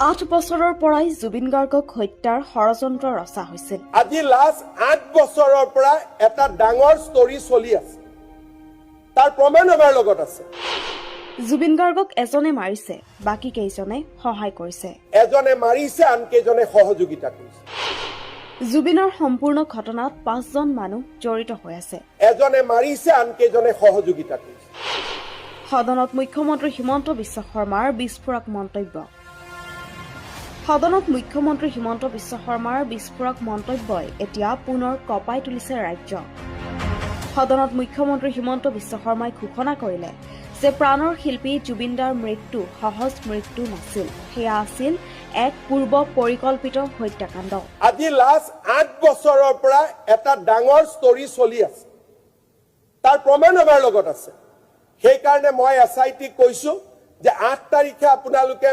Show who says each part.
Speaker 1: 8 বছৰৰ পৰাই জুবিন গাৰ্গক হত্যাৰ ষড়যন্ত্ৰ ৰচা হৈছিল।
Speaker 2: আজি লাষ্ট 8 বছৰৰ পৰা এটা ডাঙৰ ষ্টৰী চলি আছে, তাৰ প্ৰমাণ আমাৰ লগত আছে।
Speaker 1: জুবিন গাৰ্গক এজনে মাৰিছে, বাকী কেইজনে সহায় কৰিছে।
Speaker 2: এজনে মাৰিছে, আন কেইজনে সহযোগিতা কৰিছে।
Speaker 1: জুবিনৰ সম্পূৰ্ণ ঘটনাত 5জন মানুহ জড়িত হৈ আছে।
Speaker 2: এজনে মাৰিছে, আন কেইজনে সহযোগিতা কৰিছে।
Speaker 1: সদনত মুখ্যমন্ত্ৰী হিমন্ত বিশ্ব শৰ্মাৰ বিস্ফোৰক মন্তব্য। সদনত মুখ্যমন্ত্ৰী হিমন্ত বিশ্ব শৰ্মাৰ বিস্ফোৰক মন্তব্যই এতিয়া পুনৰ কঁপাই তুলিছে ৰাজ্য। সদনত মুখ্যমন্ত্ৰী হিমন্ত বিশ্ব শৰ্মাই ঘোষণা কৰিলে যে প্ৰাণৰ শিল্পী জুবিনদাৰ মৃত্যু সহজ মৃত্যু নাছিল, সেয়া আছিল এক পূৰ্ব পৰিকল্পিত হত্যাকাণ্ড।
Speaker 2: আজি লাষ্ট 8 বছৰৰ পৰা এটা ডাঙৰ ষ্টৰী চলি আছে, তাৰ প্ৰমাণ আমাৰ লগত আছে। সেইকাৰণে মই SIT কৈছো যে 8 তাৰিখে আপোনালোকে